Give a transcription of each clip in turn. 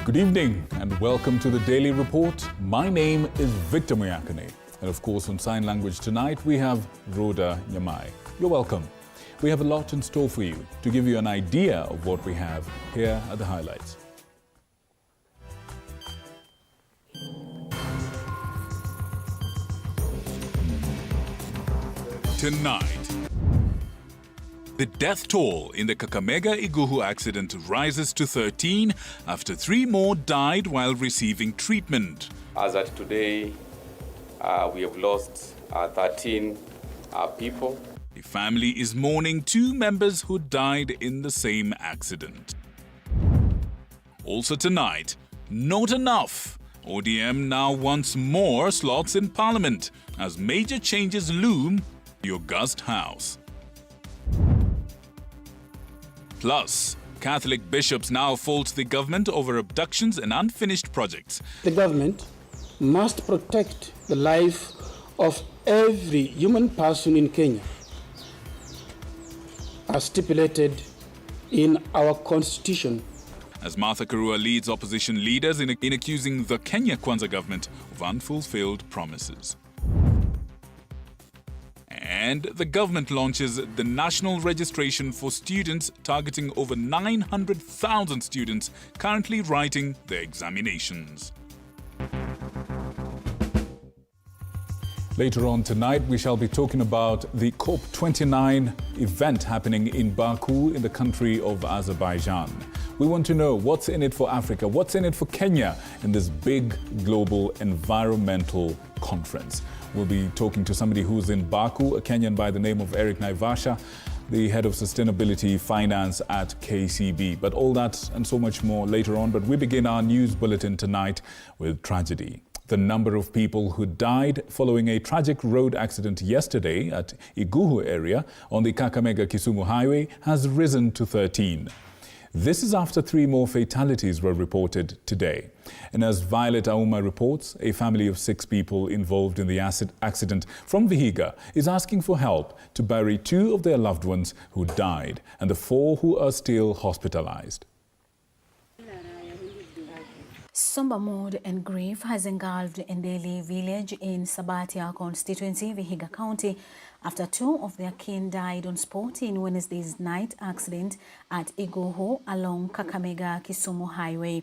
Good evening and welcome to the Daily Report. My name is Victor Muyakane. And of course, on sign language tonight, we have Rhoda Nyamai. You're welcome. We have a lot in store for you. To give you an idea of what we have, here are the highlights. Tonight, the death toll in the Kakamega Iguhu accident rises to 13 after 3 more died while receiving treatment. As at today, we have lost 13 people. The family is mourning 2 members who died in the same accident. Also tonight, not enough. ODM now wants more slots in Parliament as major changes loom the august House. Plus, Catholic bishops now fault the government over abductions and unfinished projects. The government must protect the life of every human person in Kenya, as stipulated in our constitution. As Martha Karua leads opposition leaders in accusing the Kenya Kwanza government of unfulfilled promises. And the government launches the national registration for students, targeting over 900,000 students currently writing their examinations. Later on tonight, we shall be talking about the COP29 event happening in Baku in the country of Azerbaijan. We want to know what's in it for Africa, what's in it for Kenya in this big global environmental conference. We'll be talking to somebody who's in Baku, a Kenyan by the name of Eric Naivasha, the head of sustainability finance at KCB. But all that and so much more later on. But we begin our news bulletin tonight with tragedy. The number of people who died following a tragic road accident yesterday at Iguhu area on the Kakamega-Kisumu highway has risen to 13. This is after 3 more fatalities were reported today. And as Violet Auma reports, a family of 6 people involved in the accident from Vihiga is asking for help to bury 2 of their loved ones who died and the 4 who are still hospitalized. Somber mood and grief has engulfed Ndeli village in Sabatia constituency, Vihiga County, after 2 of their kin died on spot in Wednesday's night accident at Iguhu along Kakamega-Kisumu highway.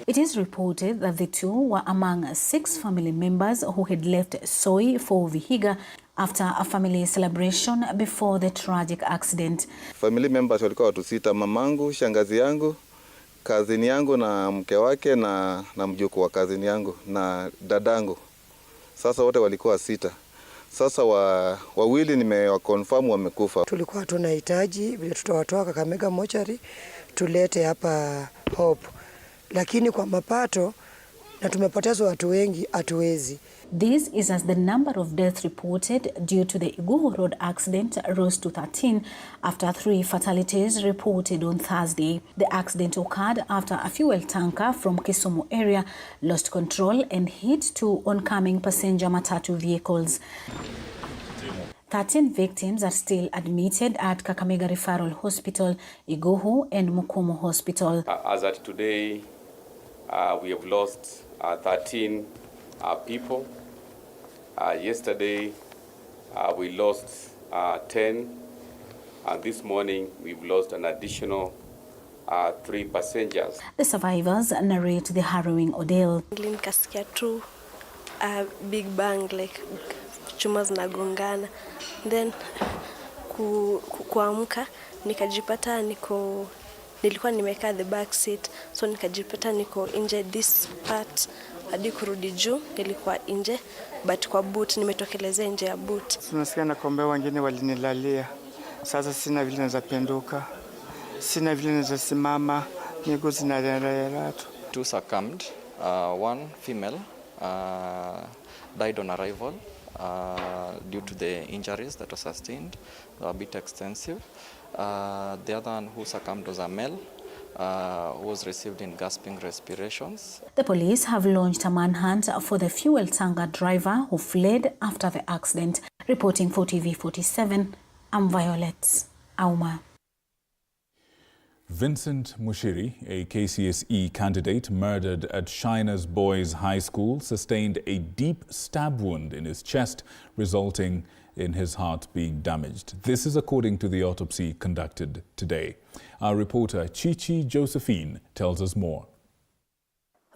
It is reported that the 2 were among 6 family members who had left Soi for Vihiga after a family celebration before the tragic accident. Family members walikuwa watu 6, mamangu, shangazi yangu, kazini yangu na mke wake na mjukuu wa kazini yangu na dadangu. Sasa wote walikuwa 6. Sasa wawili nimewaconfirm wamekufa. Tulikuwa tunahitaji vile tutawatoa Kakamega mochari tulete hapa Hope. Lakini kwa mapato na tumepoteza watu wengi hatuwezi. This is as the number of deaths reported due to the Iguhu road accident rose to 13 after 3 fatalities reported on Thursday. The accident occurred after a fuel tanker from Kisumu area lost control and hit 2 oncoming passenger matatu vehicles. 13 victims are still admitted at Kakamega Referral Hospital, Iguhu and Mukumu Hospital. As at today, we have lost 13 people. Yesterday, we lost 10. This morning, we've lost an additional 3 passengers. The survivors narrate the harrowing ordeal. Nikasikia tu big bang, like chuma zinagongana. Then kuamka nikajipata nilikuwa nimekaa the back seat, so nikajipata niko nje this part hadi kurudi juu nilikuwa nje, but kwa boot nimetokelezea nje ya boot. Tunasikia na kombe wengine walinilalia. Sasa sina vile naweza penduka. Sina vile naweza simama, miguu zinarera tu. 2 succumbed. 1 female died on arrival due to the injuries that were sustained. They were a bit extensive. The other one who succumbed was a male. Was received in gasping respirations. The police have launched a manhunt for the fuel tanker driver who fled after the accident. Reporting for TV47, I'm Violet Auma. Vincent Mushiri, a KCSE candidate murdered at Shiner's Boys High School, sustained a deep stab wound in his chest, resulting in his heart being damaged. This is according to the autopsy conducted today. Our reporter Chichi Josephine tells us more.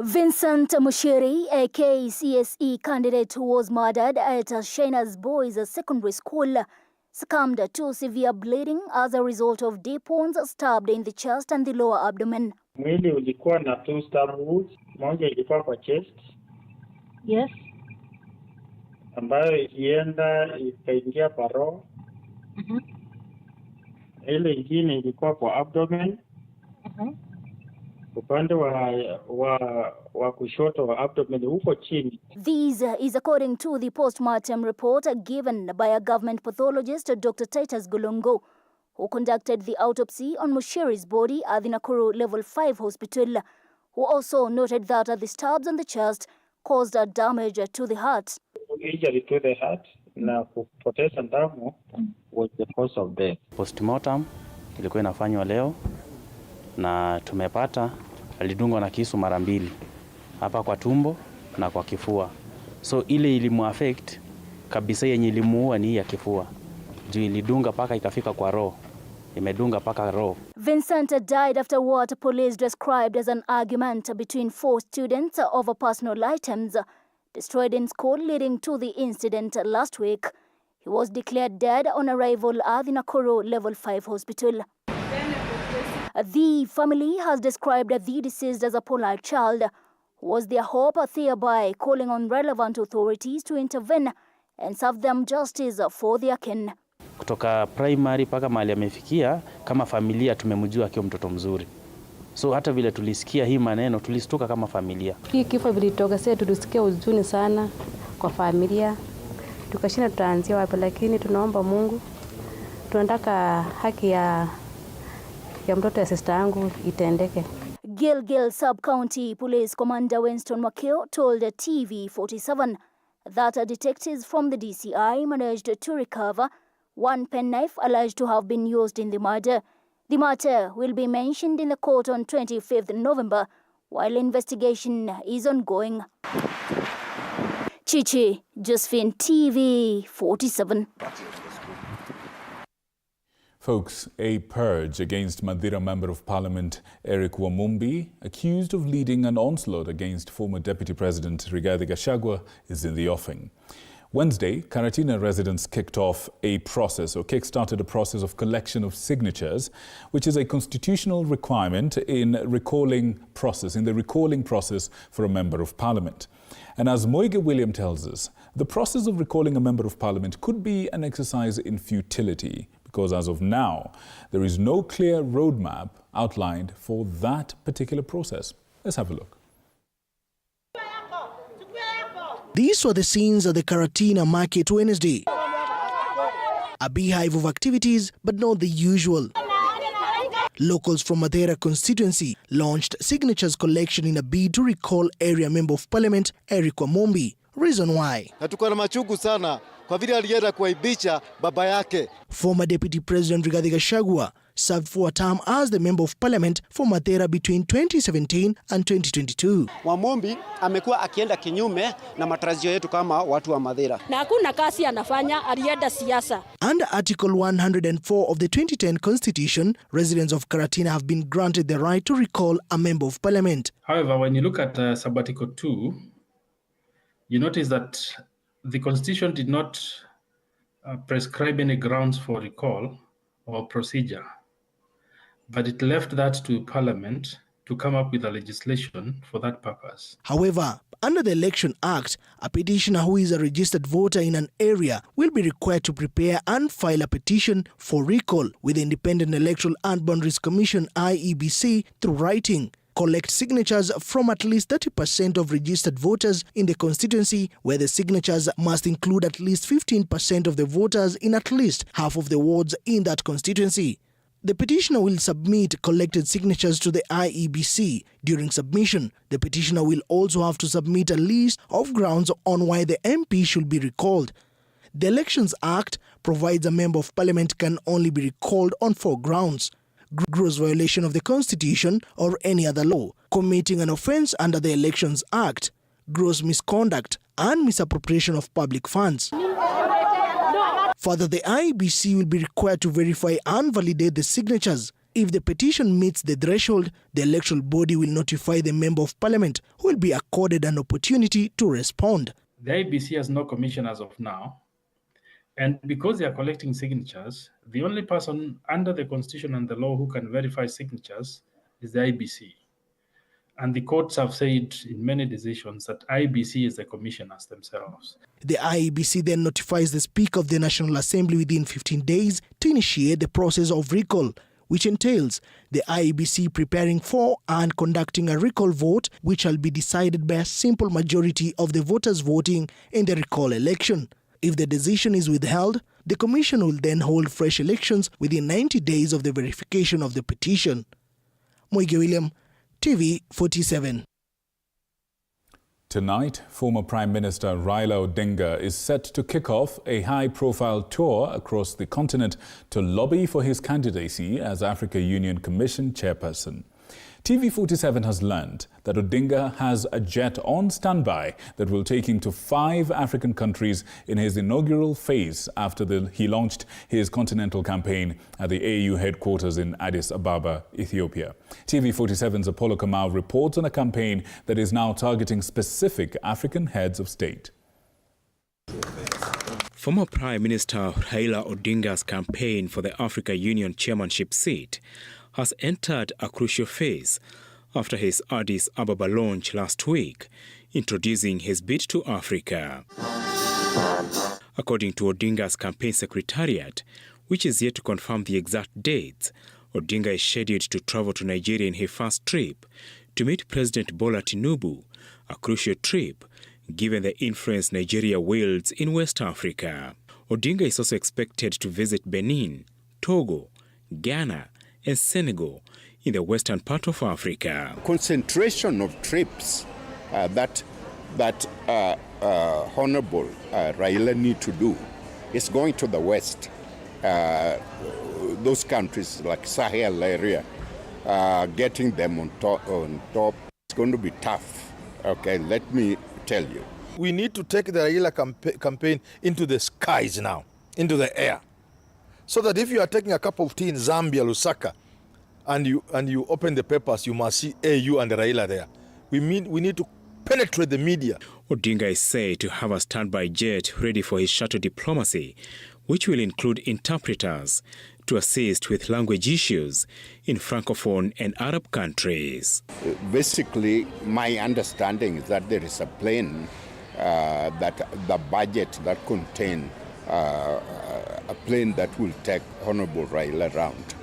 Vincent Mushiri, a KCSE candidate who was murdered at Shiner's Boys Secondary School, succumbed to severe bleeding as a result of deep wounds stabbed in the chest and the lower abdomen. Mwili ulikuwa na 2 stab wounds, moja ilikuwa kwa chest. Yes. Ambayo ilienda ikaingia kwa roho. Ile ingine ilikuwa kwa abdomen. Upande wa kushoto wa abdomen huko chini. This is according to the post-mortem report given by a government pathologist, Dr. Titus Golongo, who conducted the autopsy on Mushiri's body at the Nakuru Level 5 hospital, who also noted that the stabs on the chest caused damage to the heart. Injury to the heart na kupoteza damu was the cause of death. Postmortem ilikuwa inafanywa leo na tumepata alidungwa na kisu mara 2 hapa kwa tumbo na kwa kifua. So ile ilimuaffect kabisa, yenye ilimuua ni ya kifua. Juu ilidunga paka ikafika kwa roho. Imedunga paka roho. Vincent died after what police described as an argument between 4 students over personal items destroyed in school, leading to the incident last week. He was declared dead on arrival at the Nakuru Level 5 hospital. The family has described the deceased as a polite child who was their hope, thereby calling on relevant authorities to intervene and serve them justice for their kin. Kutoka primary paka mahali amefikia, kama familia tumemjua akiwa mtoto mzuri. So hata vile tulisikia hii maneno tulistuka kama familia. Hii kifo vilitoka sasa, tulisikia huzuni sana kwa familia. Tukashinda tutaanzia wapi, lakini tunaomba Mungu. Tunataka haki ya mtoto ya sister yangu itendeke. Gilgil Sub-County Police Commander Winston Makeo told TV47 that detectives from the DCI managed to recover 1 penknife alleged to have been used in the murder. The matter will be mentioned in the court on 25th November while investigation is ongoing. Chichi Josephine, TV47. Folks, a purge against Mathira Member of Parliament Eric Wamumbi, accused of leading an onslaught against former Deputy President Rigathi Gachagua, is in the offing. Wednesday, Karatina residents kick-started a process of collection of signatures, which is a constitutional requirement in the recalling process for a Member of Parliament. And as Moige William tells us, the process of recalling a Member of Parliament could be an exercise in futility, because as of now, there is no clear roadmap outlined for that particular process. Let's have a look. These were the scenes at the Karatina market Wednesday. A beehive of activities, but not the usual. Locals from Mathira constituency launched signatures collection in a bid to recall area Member of Parliament Eric Wamumbi. Reason why? Hatuko na machungu sana kwa vile alienda kuaibisha baba yake. Former Deputy President Rigathi Gachagua served for a term as the Member of Parliament for Mathira between 2017 and 2022. Wamumbi amekuwa akienda kinyume na matarajio yetu kama watu wa Mathira. Na hakuna kazi anafanya, alienda siasa. Under Article 104 of the 2010 Constitution, residents of Karatina have been granted the right to recall a Member of Parliament. However, when you look at Sub-Article 2, you notice that the Constitution did not prescribe any grounds for recall or procedure, but it left that to Parliament to come up with a legislation for that purpose. However, under the Election Act, a petitioner who is a registered voter in an area will be required to prepare and file a petition for recall with the Independent Electoral and Boundaries Commission (IEBC) through writing. Collect signatures from at least 30% of registered voters in the constituency, where the signatures must include at least 15% of the voters in at least half of the wards in that constituency. The petitioner will submit collected signatures to the IEBC. During submission, the petitioner will also have to submit a list of grounds on why the MP should be recalled. The Elections Act provides a Member of Parliament can only be recalled on 4 grounds: gross violation of the Constitution or any other law, committing an offence under the Elections Act, gross misconduct and misappropriation of public funds. Further, the IEBC will be required to verify and validate the signatures. If the petition meets the threshold, the electoral body will notify the Member of Parliament, who will be accorded an opportunity to respond. The IEBC has no commission as of now. And because they are collecting signatures, the only person under the Constitution and the law who can verify signatures is the IEBC. And the courts have said in many decisions that IEBC is the commissioners themselves. The IEBC then notifies the Speaker of the National Assembly within 15 days to initiate the process of recall, which entails the IEBC preparing for and conducting a recall vote, which shall be decided by a simple majority of the voters voting in the recall election. If the decision is withheld, the Commission will then hold fresh elections within 90 days of the verification of the petition. Moige William, TV47. Tonight, former Prime Minister Raila Odinga is set to kick off a high-profile tour across the continent to lobby for his candidacy as Africa Union Commission chairperson. TV47 has learned that Odinga has a jet on standby that will take him to 5 African countries in his inaugural phase after he launched his continental campaign at the AU headquarters in Addis Ababa, Ethiopia. TV47's Apollo Kamau reports on a campaign that is now targeting specific African heads of state. Former Prime Minister Raila Odinga's campaign for the Africa Union chairmanship seat has entered a crucial phase after his Addis Ababa launch last week, introducing his bid to Africa. According to Odinga's campaign secretariat, which is yet to confirm the exact dates, Odinga is scheduled to travel to Nigeria in his first trip to meet President Bola Tinubu, a crucial trip given the influence Nigeria wields in West Africa. Odinga is also expected to visit Benin, Togo, Ghana, and Senegal in the western part of Africa. Concentration of trips that Honorable Raila need to do is going to the west. Those countries like Sahel area, getting them on top, it's going to be tough. Okay, let me tell you. We need to take the Raila campaign into the skies now, into the air. So that if you are taking a cup of tea in Zambia, Lusaka, and you open the papers, you must see AU and Raila there. We need to penetrate the media. Odinga is said to have a standby jet ready for his shuttle diplomacy, which will include interpreters to assist with language issues in Francophone and Arab countries. Basically, my understanding is that there is a plane that the budget that contains a plane that will take Honorable Raila around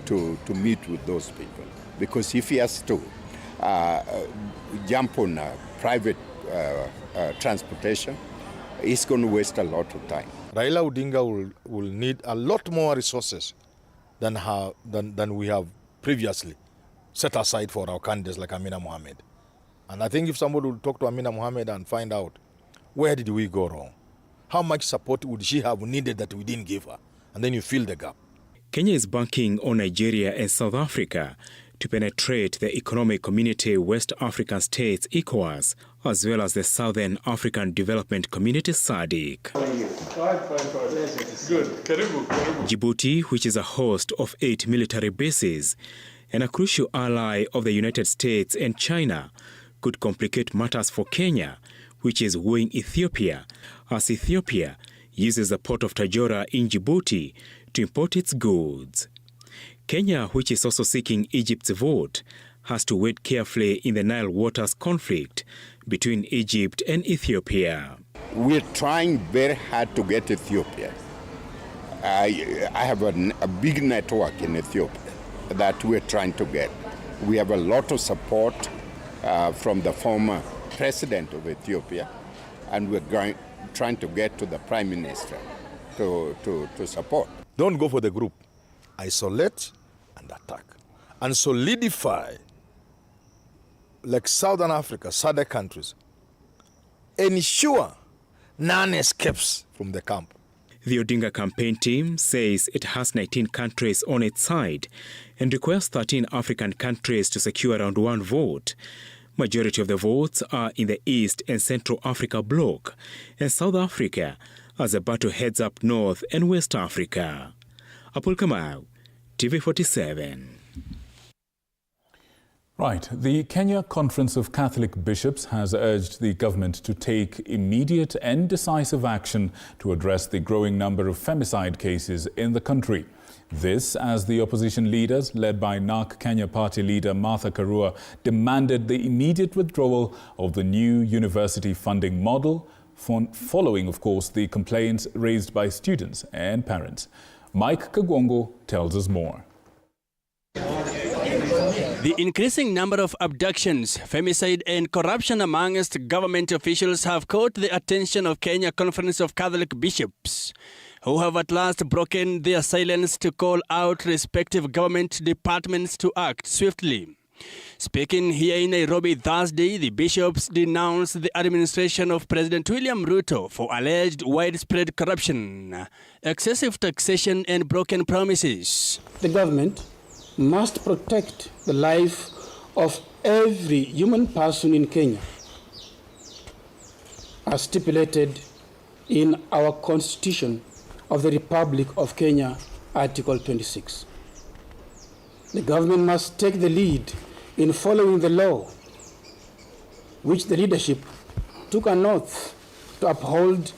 to meet with those people. Because if he has to jump on private transportation, he's going to waste a lot of time. Raila Odinga will need a lot more resources than we have previously set aside for our candidates like Amina Mohamed. And I think if somebody would talk to Amina Mohamed and find out where did we go wrong, how much support would she have needed that we didn't give her, and then you fill the gap. Kenya is banking on Nigeria and South Africa to penetrate the Economic Community West African States, ECOWAS, as well as the Southern African Development Community, SADC. Djibouti, which is a host of 8 military bases and a crucial ally of the United States and China, could complicate matters for Kenya, which is wooing Ethiopia, as Ethiopia uses the port of Tajora in Djibouti to import its goods. Kenya, which is also seeking Egypt's vote, has to wait carefully in the Nile waters conflict between Egypt and Ethiopia. We're trying very hard to get Ethiopia. I have a big network in Ethiopia that we're trying to get. We have a lot of support from the former president of Ethiopia, and we're trying to get to the prime minister to support. Don't go for the group. Isolate and attack. And solidify, like Southern Africa, SADC countries. Ensure none escapes from the camp. The Odinga campaign team says it has 19 countries on its side and requires 13 African countries to secure around 1 vote. Majority of the votes are in the East and Central Africa bloc and South Africa as the battle heads up North and West Africa. Apul Kamau, TV47. Right. The Kenya Conference of Catholic Bishops has urged the government to take immediate and decisive action to address the growing number of femicide cases in the country. This as the opposition leaders, led by NARC Kenya party leader Martha Karua, demanded the immediate withdrawal of the new university funding model, following, of course, the complaints raised by students and parents. Mike Kagwongo tells us more. The increasing number of abductions, femicide and corruption amongst government officials have caught the attention of Kenya Conference of Catholic Bishops, who have at last broken their silence to call out respective government departments to act swiftly. Speaking here in Nairobi Thursday, the bishops denounced the administration of President William Ruto for alleged widespread corruption, excessive taxation and broken promises. The government must protect the life of every human person in Kenya, as stipulated in our Constitution of the Republic of Kenya, Article 26. The government must take the lead in following the law, which the leadership took an oath to uphold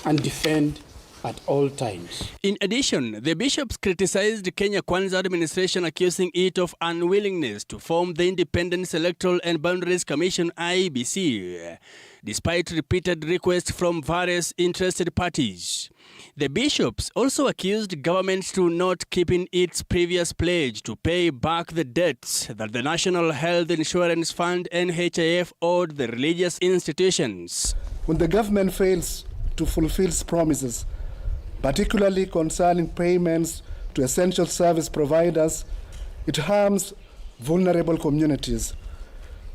and defend at all times. In addition, the bishops criticized Kenya Kwanza administration, accusing it of unwillingness to form the Independent Electoral and Boundaries Commission (IEBC), despite repeated requests from various interested parties. The bishops also accused government to not keeping its previous pledge to pay back the debts that the National Health Insurance Fund (NHIF) owed the religious institutions. When the government fails to fulfill its promises, particularly concerning payments to essential service providers, it harms vulnerable communities.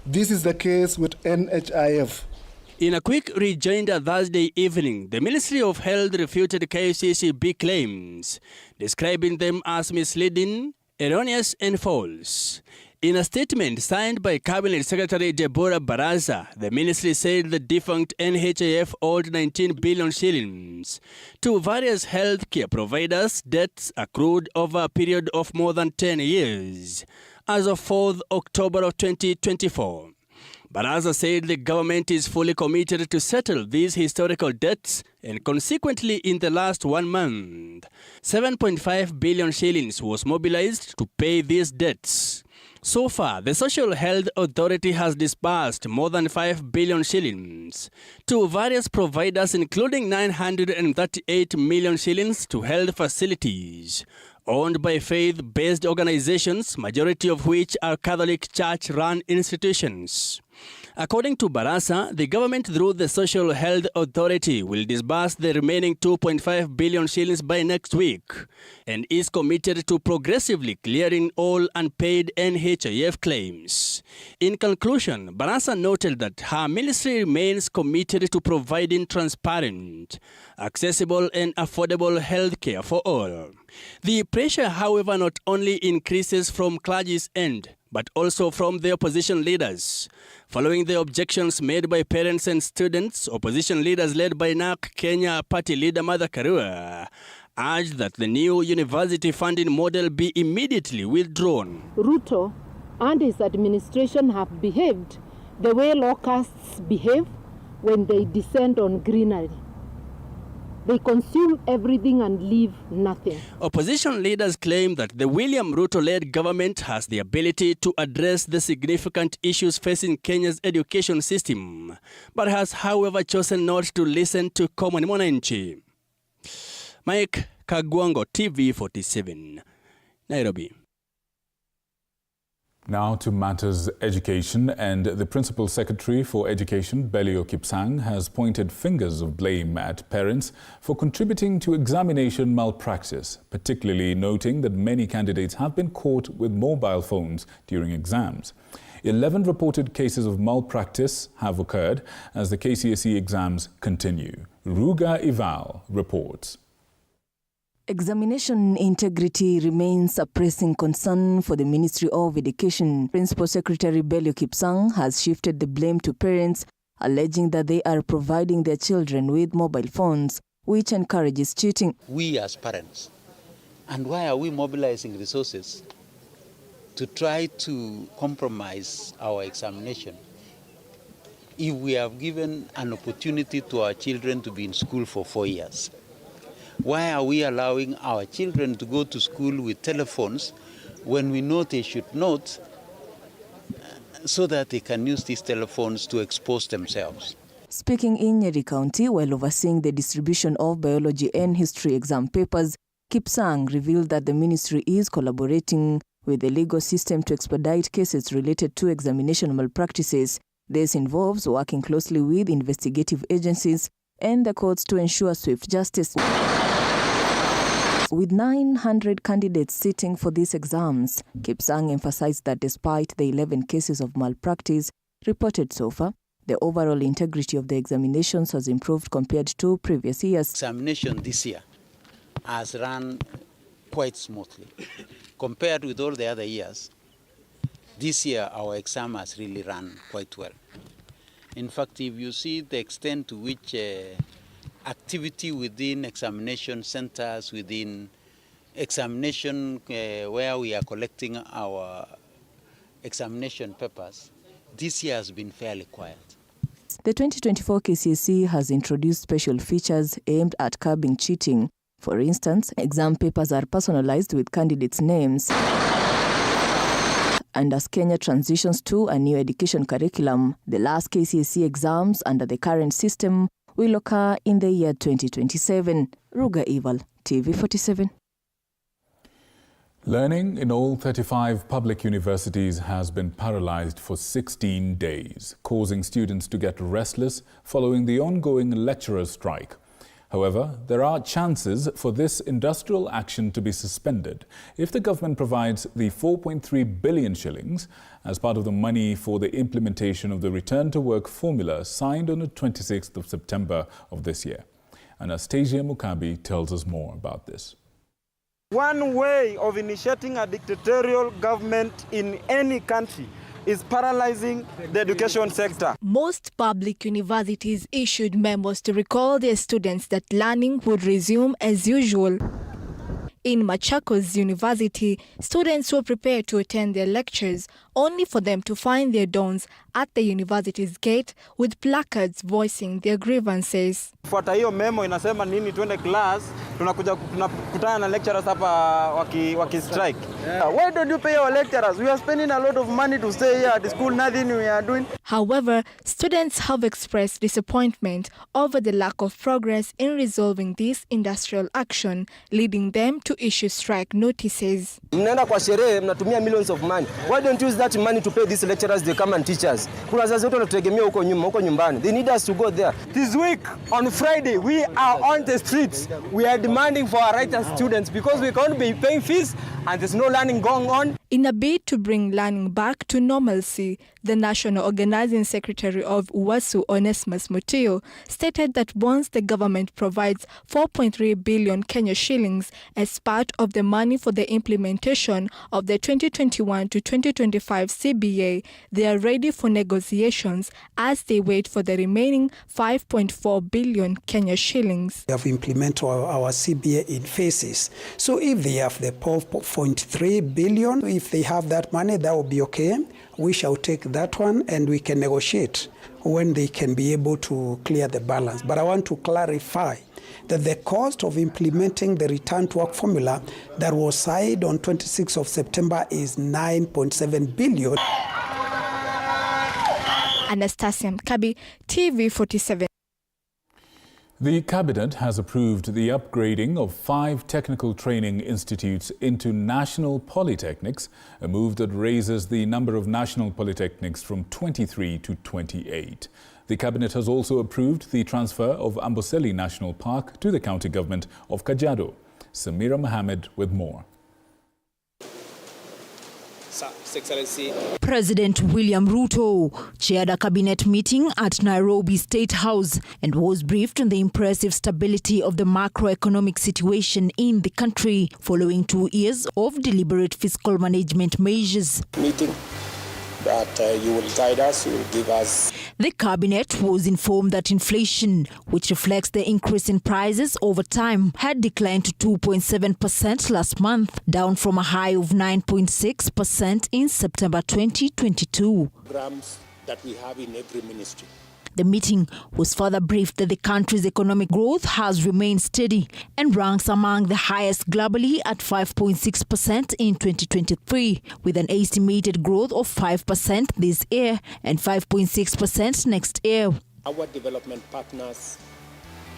This is the case with NHIF. In a quick rejoinder Thursday evening, the Ministry of Health refuted KCSE claims, describing them as misleading, erroneous and false. In a statement signed by Cabinet Secretary Deborah Baraza, the ministry said the defunct NHIF owed 19 billion shillings to various healthcare providers, debts accrued over a period of more than 10 years, as of 4th October of 2024. Baraza said the government is fully committed to settle these historical debts, and consequently in the last 1 month, 7.5 billion shillings was mobilized to pay these debts. So far, the Social Health Authority has disbursed more than 5 billion shillings to various providers, including 938 million shillings to health facilities owned by faith-based organizations, majority of which are Catholic Church-run institutions. According to Barasa, the government through the Social Health Authority will disburse the remaining 2.5 billion shillings by next week and is committed to progressively clearing all unpaid NHIF claims. In conclusion, Barasa noted that her ministry remains committed to providing transparent, accessible and affordable health care for all. The pressure, however, not only increases from clergy's end, but also from the opposition leaders. Following the objections made by parents and students, opposition leaders led by NARC Kenya party leader Martha Karua urged that the new university funding model be immediately withdrawn. Ruto and his administration have behaved the way locusts behave when they descend on greenery. They consume everything and leave nothing. Opposition leaders claim that the William Ruto-led government has the ability to address the significant issues facing Kenya's education system, but has, however, chosen not to listen to common mwananchi. Mike Kagwango, TV47, Nairobi. Now to matters education, and the Principal Secretary for Education, Belio Kipsang, has pointed fingers of blame at parents for contributing to examination malpractice, particularly noting that many candidates have been caught with mobile phones during exams. 11 reported cases of malpractice have occurred as the KCSE exams continue. Ruga Ival reports. Examination integrity remains a pressing concern for the Ministry of Education. Principal Secretary Bello Kipsang has shifted the blame to parents, alleging that they are providing their children with mobile phones, which encourages cheating. We as parents, and why are we mobilizing resources to try to compromise our examination if we have given an opportunity to our children to be in school for 4 years? Why are we allowing our children to go to school with telephones when we know they should not, so that they can use these telephones to expose themselves? Speaking in Nyeri County while overseeing the distribution of biology and history exam papers, Kipsang revealed that the ministry is collaborating with the legal system to expedite cases related to examination malpractices. This involves working closely with investigative agencies and the courts to ensure swift justice. With 900 candidates sitting for these exams, Kipsang emphasized that despite the 11 cases of malpractice reported so far, the overall integrity of the examinations has improved compared to previous years. Examination this year has run quite smoothly. Compared with all the other years, this year our exam has really run quite well. In fact, if you see the extent to which activity within examination centers, within examination where we are collecting our examination papers, this year has been fairly quiet. The 2024 KCSE has introduced special features aimed at curbing cheating. For instance, exam papers are personalized with candidates' names. And as Kenya transitions to a new education curriculum, the last KCSE exams under the current system will occur in the year 2027. Ruga Ival, TV47. Learning in all 35 public universities has been paralyzed for 16 days, causing students to get restless following the ongoing lecturers' strike. However, there are chances for this industrial action to be suspended if the government provides the 4.3 billion shillings as part of the money for the implementation of the return to work formula signed on the 26th of September of this year. Anastasia Mukabi tells us more about this. One way of initiating a dictatorial government in any country is paralyzing the education sector. Most public universities issued memos to recall their students that learning would resume as usual. In Machakos University, students were prepared to attend their lectures, only for them to find their dons at the university's gate with placards voicing their grievances. Fuata hiyo memo inasema nini tuende class, tunakutana na lecturers hapa waki strike. Why don't you pay our lecturers? We are spending a lot of money to stay here at the school, nothing we are doing. However, students have expressed disappointment over the lack of progress in resolving this industrial action, leading them to issue strike notices. Mnaenda kwa sherehe, mnatumia millions of money. Why don't you use that money to pay these lecturers they come and teach us? Kuna wazazi wetu wanatutegemea huko nyumbani. They need us to go there. This week on Friday we are on the streets. We are demanding for our rights as students because we can't be paying fees and there's no learning going on. In a bid to bring learning back to normalcy, the National Organizing Secretary of UWASU, Onesmus Mutio, stated that once the government provides 4.3 billion Kenya shillings as part of the money for the implementation of the 2021 to 2025 CBA, they are ready for negotiations as they wait for the remaining 5.4 billion Kenya shillings. We have implemented our CBA in phases. So if they have the 4.3 billion, if they have that money, that will be okay. We shall take that one and we can negotiate when they can be able to clear the balance. But I want to clarify that the cost of implementing the return to work formula that was signed on 26th of September is 9.7 billion. Anastasia Mkabi, TV47. The Cabinet has approved the upgrading of 5 technical training institutes into national polytechnics, a move that raises the number of national polytechnics from 23 to 28. The Cabinet has also approved the transfer of Amboseli National Park to the county government of Kajiado. Samira Mohammed with more. His Excellency. President William Ruto chaired a cabinet meeting at Nairobi State House and was briefed on the impressive stability of the macroeconomic situation in the country following 2 years of deliberate fiscal management measures. Meeting that you will guide us, you will give us. The cabinet was informed that inflation, which reflects the increase in prices over time, had declined to 2.7% last month, down from a high of 9.6% in September 2022. Programs that we have in every ministry. The meeting was further briefed that the country's economic growth has remained steady and ranks among the highest globally at 5.6% in 2023, with an estimated growth of 5% this year and 5.6% next year. Our development partners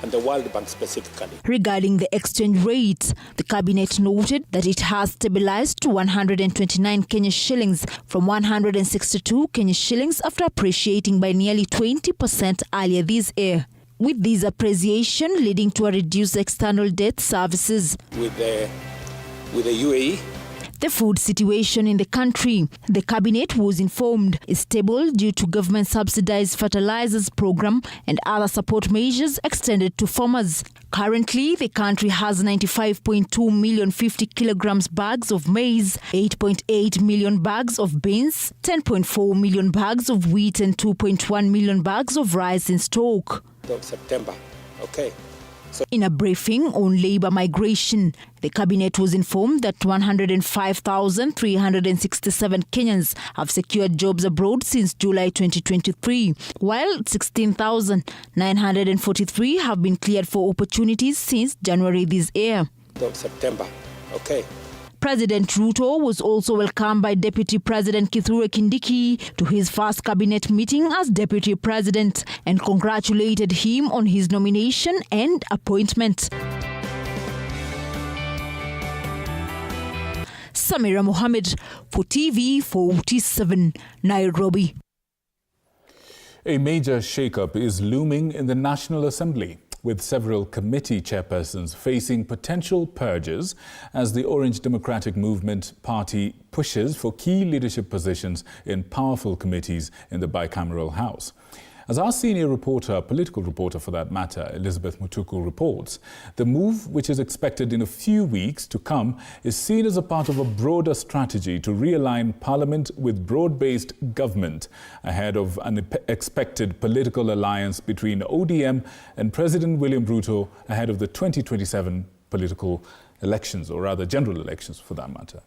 and the World Bank specifically. Regarding the exchange rate, the cabinet noted that it has stabilized to 129 Kenya shillings from 162 Kenya shillings after appreciating by nearly 20% earlier this year, with this appreciation leading to a reduced external debt services. With the UAE. The food situation in the country, the cabinet was informed, is stable due to government-subsidized fertilizers program and other support measures extended to farmers. Currently, the country has 95.2 million 50 kilograms bags of maize, 8.8 million bags of beans, 10.4 million bags of wheat and 2.1 million bags of rice in stock. September, okay. In a briefing on labor migration, the cabinet was informed that 105,367 Kenyans have secured jobs abroad since July 2023, while 16,943 have been cleared for opportunities since January this year. September, okay. President Ruto was also welcomed by Deputy President Kithure Kindiki to his first cabinet meeting as Deputy President and congratulated him on his nomination and appointment. Samira Mohammed for TV47, Nairobi. A major shakeup is looming in the National Assembly, with several committee chairpersons facing potential purges as the Orange Democratic Movement Party pushes for key leadership positions in powerful committees in the bicameral House. As our senior reporter, political reporter for that matter, Elizabeth Mutuku reports, the move, which is expected in a few weeks to come, is seen as a part of a broader strategy to realign Parliament with broad-based government ahead of an expected political alliance between ODM and President William Ruto ahead of the 2027 political elections, or rather general elections for that matter.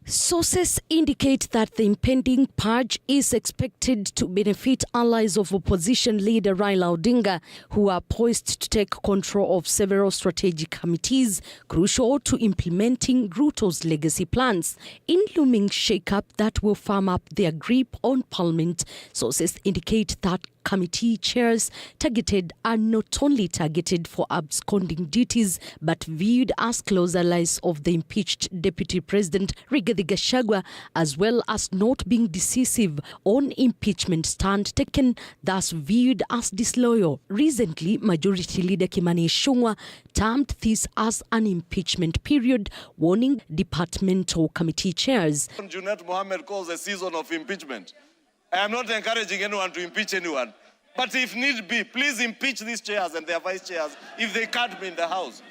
Sources indicate that the impending purge is expected to benefit allies of opposition leader Raila Odinga, who are poised to take control of several strategic committees crucial to implementing Ruto's legacy plans. In looming shakeup that will firm up their grip on Parliament, sources indicate that committee chairs targeted are not only targeted for absconding duties but viewed as close allies of the impeached Deputy President Rigathi Gachagua, as well as not being decisive on impeachment stand taken, thus viewed as disloyal. Recently, Majority Leader Kimani Ichung'wah termed this as an impeachment period, warning departmental committee chairs. Junet Mohammed calls a season of impeachment. I am not encouraging anyone to impeach anyone. But if need be, please impeach these chairs and their vice chairs if they can't be in the House.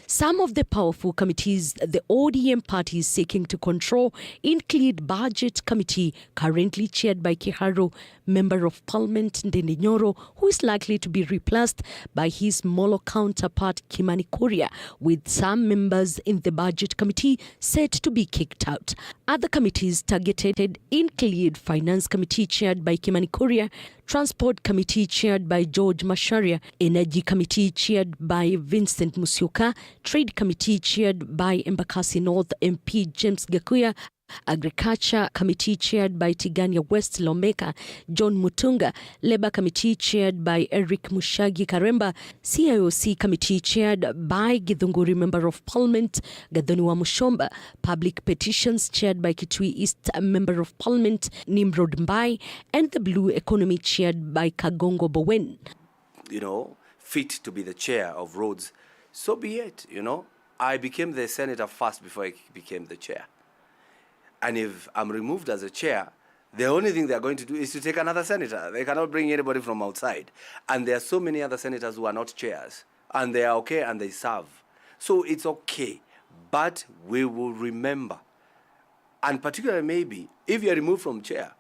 Some of the powerful committees the ODM party is seeking to control include Budget Committee, currently chaired by Kiharu, Member of Parliament Ndindi Nyoro, who is likely to be replaced by his Molo counterpart Kimani Kuria, with some members in the Budget Committee set to be kicked out. Other committees targeted include Finance Committee chaired by Kimani Kuria, Transport Committee chaired by George Macharia, Energy Committee chaired by Vincent Musyoka, Trade Committee chaired by Embakasi North MP James Gakuya, Agriculture Committee chaired by Tigania West Lomeka John Mutunga, Labour Committee chaired by Eric Mushagi Karemba, CIOC Committee chaired by Githunguri Member of Parliament Gathoni Mushomba, Public Petitions chaired by Kitui East Member of Parliament Nimrod Mbai, and the Blue Economy chaired by Kagongo Bowen. Fit to be the chair of roads, so be it. I became the senator first before I became the chair. And if I'm removed as a chair, the only thing they're going to do is to take another senator. They cannot bring anybody from outside. And there are so many other senators who are not chairs. And they are okay and they serve. So it's okay. But we will remember. And particularly maybe, if you're removed from chair,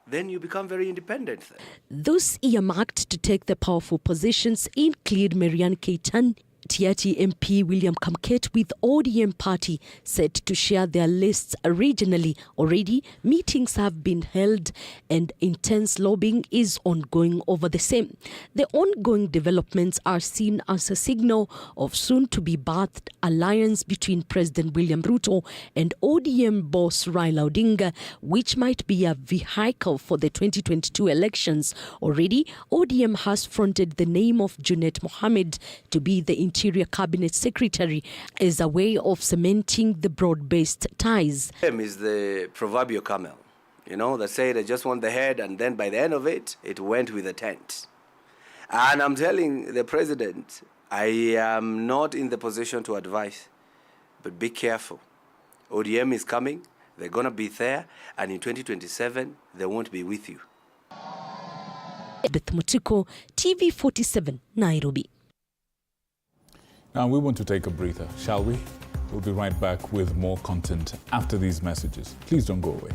then you become very independent. Those earmarked to take the powerful positions include Marian Keitan, Tiati MP William Kamket with ODM party set to share their lists regionally. Already, meetings have been held and intense lobbying is ongoing over the same. The ongoing developments are seen as a signal of soon-to-be birthed alliance between President William Ruto and ODM boss Raila Odinga, which might be a vehicle for the 2022 elections. Already, ODM has fronted the name of Junet Mohammed to be the Interior Cabinet Secretary as a way of cementing the broad-based ties. Him is the proverbial camel, that said, I just want the head, and then by the end of it, it went with the tent. And I'm telling the president, I am not in the position to advise, but be careful. ODM is coming, they're going to be there, and in 2027, they won't be with you. Beth Mutiko, TV47, Nairobi. Now we want to take a breather, shall we? We'll be right back with more content after these messages. Please don't go away.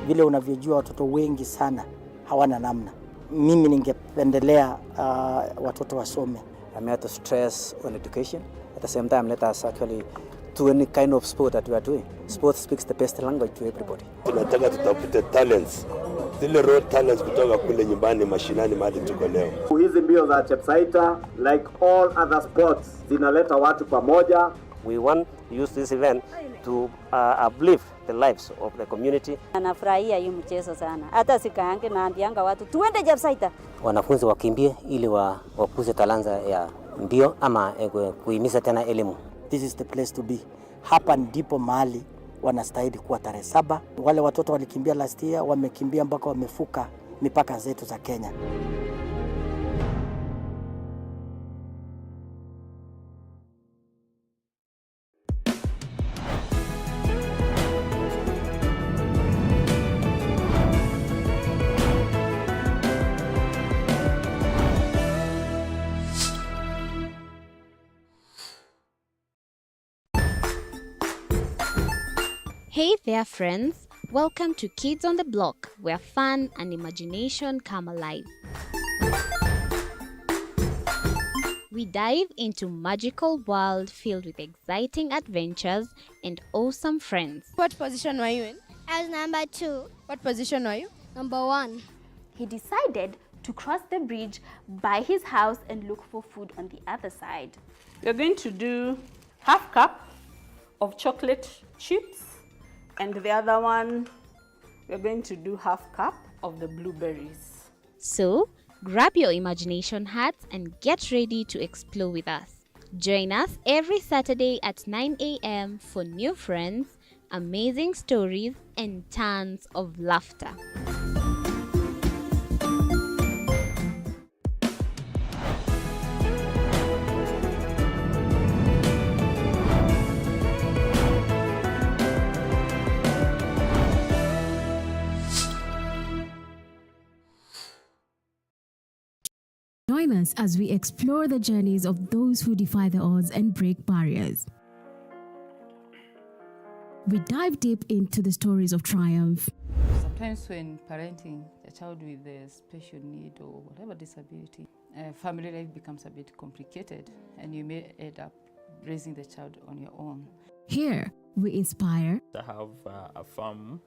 Vile unavyojua watoto wengi sana hawana namna. Mimi ningependelea watoto wasome. I'm here to stress on education. At the same time, let us actually do any kind of sport that we are doing. Sport speaks the best language to everybody. Tunataka tutafute talents. Zile raw talents kutoka kule nyumbani mashinani mahali tuko leo. Hizi mbio za Chepsaita, like all other sports, zinaleta watu pamoja. We want to use this event to uplift the lives of the community. Anafurahia hii mchezo sana. Hata sikaange naambianga watu tuende Chepsaita. Wanafunzi wakimbie ili wakuze talanta ya mbio ama kuhimiza tena elimu. This is the place to be. Hapa ndipo mahali wanastahili kuwa tarehe 7. Wale watoto walikimbia last year wamekimbia mpaka wamefuka mipaka zetu za Kenya. Hey there friends, welcome to Kids on the Block, where fun and imagination come alive. We dive into magical world filled with exciting adventures and awesome friends. What position were you in? I was number 2. What position were you? Number 1. He decided to cross the bridge by his house and look for food on the other side. We're going to do half cup of chocolate chips, and the other one, we're going to do half cup of the blueberries. So, grab your imagination hats and get ready to explore with us. Join us every Saturday at 9 a.m. for new friends, amazing stories, and tons of laughter. Join us as we explore the journeys of those who defy the odds and break barriers. We dive deep into the stories of triumph. Sometimes when parenting a child with a special need or whatever disability, family life becomes a bit complicated and you may end up raising the child on your own. Here, we inspire. I have a farm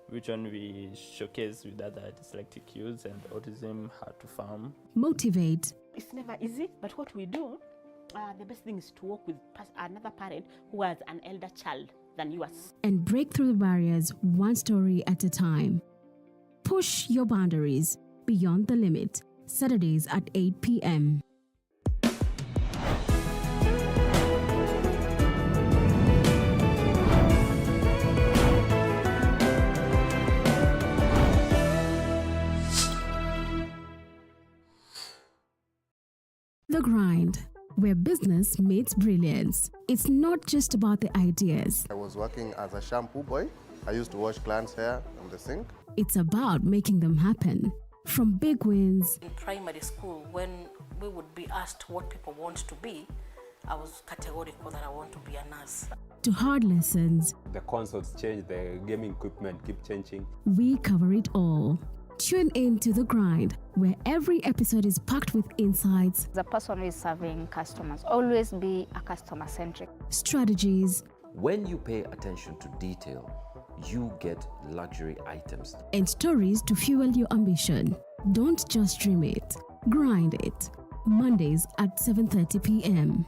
which one we showcase with other dyslexic youths and autism how to farm. Motivate. It's never easy, but what we do, the best thing is to work with another parent who has an elder child than yours. And break through the barriers one story at a time. Push your boundaries beyond the limit. Saturdays at 8 p.m. The Grind, where business meets brilliance. It's not just about the ideas. I was working as a shampoo boy. I used to wash clients' hair on the sink. It's about making them happen. From big wins. In primary school, when we would be asked what people want to be, I was categorical that I want to be a nurse. To hard lessons. The consoles change, the gaming equipment keep changing. We cover it all. Tune in to The Grind, where every episode is packed with insights. The person who is serving customers, always be a customer-centric. Strategies. When you pay attention to detail, you get luxury items. And stories to fuel your ambition. Don't just dream it, grind it. Mondays at 7:30 p.m.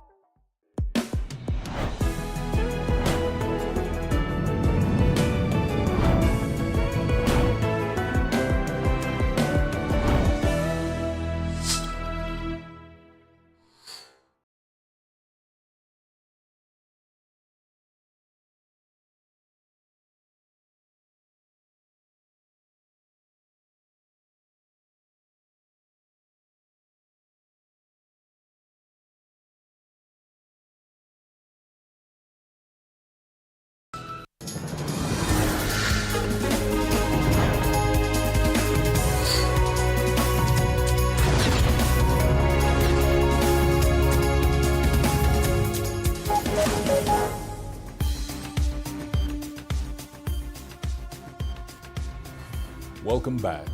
Welcome back.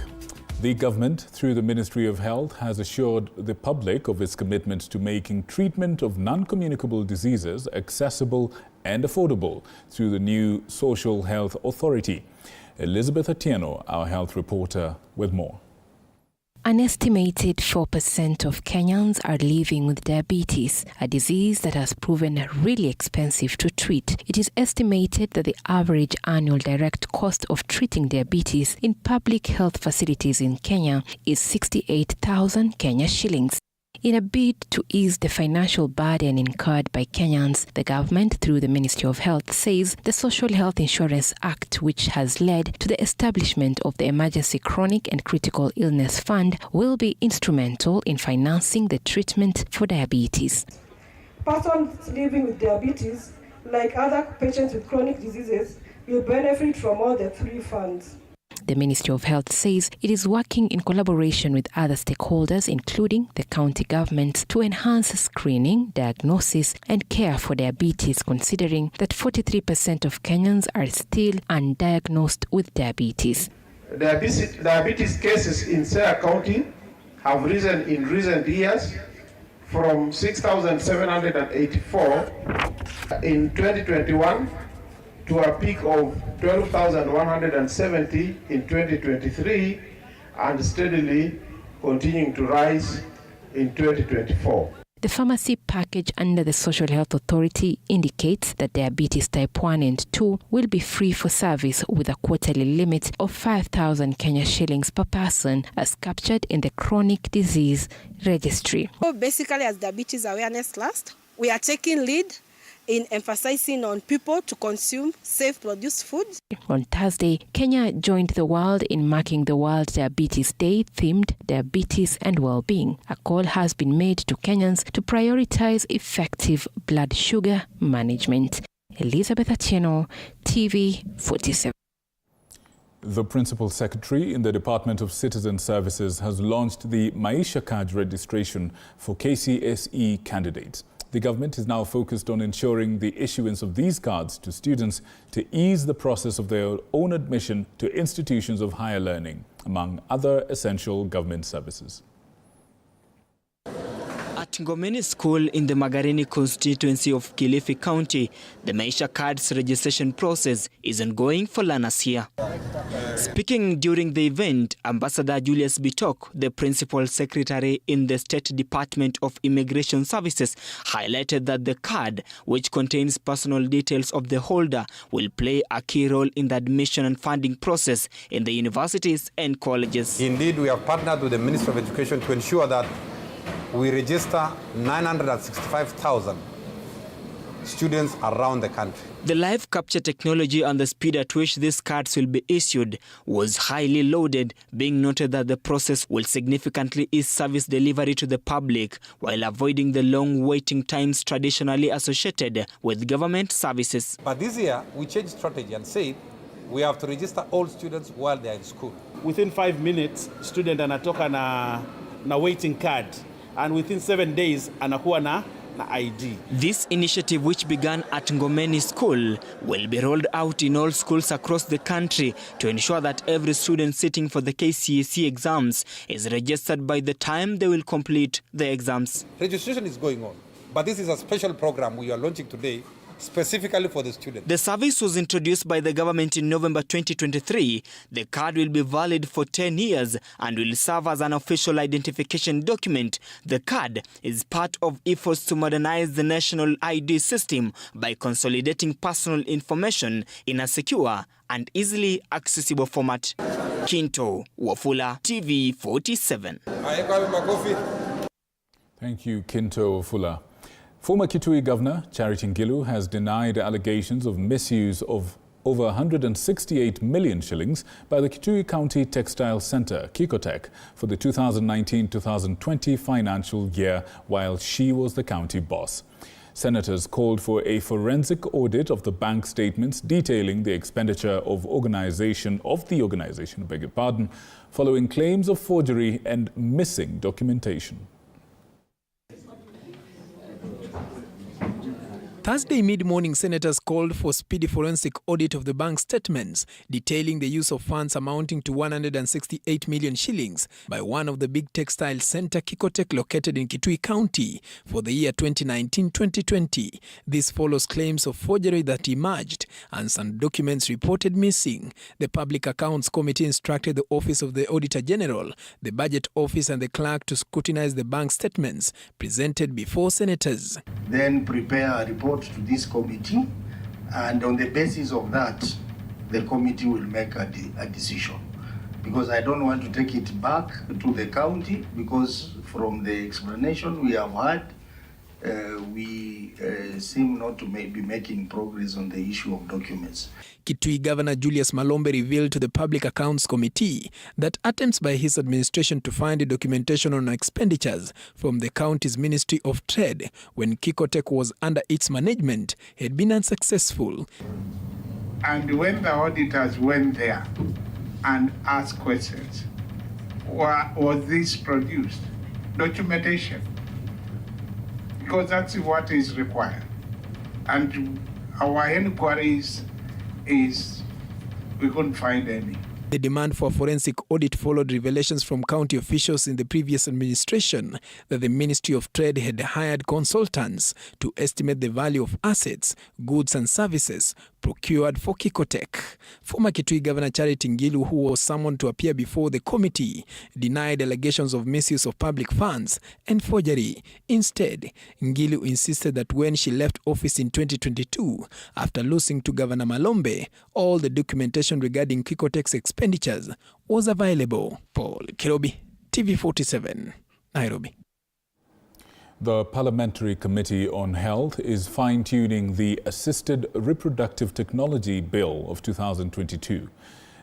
The government, through the Ministry of Health, has assured the public of its commitment to making treatment of non-communicable diseases accessible and affordable through the new Social Health Authority. Elizabeth Atieno, our health reporter, with more. An estimated 4% of Kenyans are living with diabetes, a disease that has proven really expensive to treat. It is estimated that the average annual direct cost of treating diabetes in public health facilities in Kenya is 68,000 Kenya shillings. In a bid to ease the financial burden incurred by Kenyans, the government, through the Ministry of Health, says the Social Health Insurance Act, which has led to the establishment of the Emergency Chronic and Critical Illness Fund, will be instrumental in financing the treatment for diabetes. Persons living with diabetes, like other patients with chronic diseases, will benefit from all the three funds. The Ministry of Health says it is working in collaboration with other stakeholders, including the county governments, to enhance screening, diagnosis, and care for diabetes, considering that 43% of Kenyans are still undiagnosed with diabetes. Diabetes cases in Siaya County have risen in recent years from 6,784 in 2021 to a peak of 12,170 in 2023 and steadily continuing to rise in 2024. The pharmacy package under the Social Health Authority indicates that diabetes type 1 and 2 will be free for service with a quarterly limit of 5,000 Kenya shillings per person, as captured in the Chronic Disease Registry. So basically, as Diabetes Awareness Trust, we are taking lead in emphasizing on people to consume safe produced foods. On Thursday, Kenya joined the world in marking the World Diabetes Day, themed Diabetes and Well-being. A call has been made to Kenyans to prioritize effective blood sugar management. Elizabeth Atieno, TV47. The Principal Secretary in the Department of Citizen Services has launched the Maisha card registration for KCSE candidates. The government is now focused on ensuring the issuance of these cards to students to ease the process of their own admission to institutions of higher learning, among other essential government services. A At Ngomeni School in the Magarini constituency of Kilifi County, the Maisha cards registration process is ongoing for learners here. Speaking during the event, Ambassador Julius Bitok, the Principal Secretary in the State Department of Immigration Services, highlighted that the card, which contains personal details of the holder, will play a key role in the admission and funding process in the universities and colleges. Indeed, we have partnered with the Ministry of Education to ensure that we register 965,000 students around the country. The live capture technology and the speed at which these cards will be issued was highly lauded, being noted that the process will significantly ease service delivery to the public while avoiding the long waiting times traditionally associated with government services. But this year, we changed strategy and said we have to register all students while they are in school. Within 5 minutes, student anatoka na waiting card, and within 7 days anakuwa na ID. This initiative, which began at Ngomeni School, will be rolled out in all schools across the country to ensure that every student sitting for the KCSE exams is registered by the time they will complete the exams. Registration is going on, but this is a special program we are launching today specifically for the students. The service was introduced by the government in November 2023. The card will be valid for 10 years and will serve as an official identification document. The card is part of efforts to modernize the national ID system by consolidating personal information in a secure and easily accessible format. Kinto Wafula, TV47. Thank you, Kinto Wafula. Former Kitui Governor Charity Ngilu has denied allegations of misuse of over 168 million shillings by the Kitui County Textile Centre, KICOTEC, for the 2019-2020 financial year while she was the county boss. Senators called for a forensic audit of the bank statements detailing the expenditure of the organization, following claims of forgery and missing documentation. Thursday mid-morning, senators called for speedy forensic audit of the bank statements detailing the use of funds amounting to 168 million shillings by one of the big textile centre, KICOTEC, located in Kitui County for the year 2019-2020. This follows claims of forgery that emerged and some documents reported missing. The Public Accounts Committee instructed the Office of the Auditor General, the Budget Office and the Clerk to scrutinize the bank statements presented before senators. Then prepare a report to this committee, and on the basis of that, the committee will make a decision. Because I don't want to take it back to the county, because from the explanation we have had, we seem not to be making progress on the issue of documents. Kitui Governor Julius Malombe revealed to the Public Accounts Committee that attempts by his administration to find the documentation on expenditures from the county's Ministry of Trade when KICOTEC was under its management had been unsuccessful. And when the auditors went there and asked questions, was this produced? Documentation. Because that's what is required. And our inquiries is we couldn't find any. The demand for a forensic audit followed revelations from county officials in the previous administration that the Ministry of Trade had hired consultants to estimate the value of assets, goods and services procured for KICOTEC. Former Kitui Governor Charity Ngilu, who was summoned to appear before the committee, denied allegations of misuse of public funds and forgery. Instead, Ngilu insisted that when she left office in 2022, after losing to Governor Malombe, all the documentation regarding KICOTEC's expenditures was available. Paul Kirobi, TV47, Nairobi. The Parliamentary Committee on Health is fine-tuning the Assisted Reproductive Technology Bill of 2022.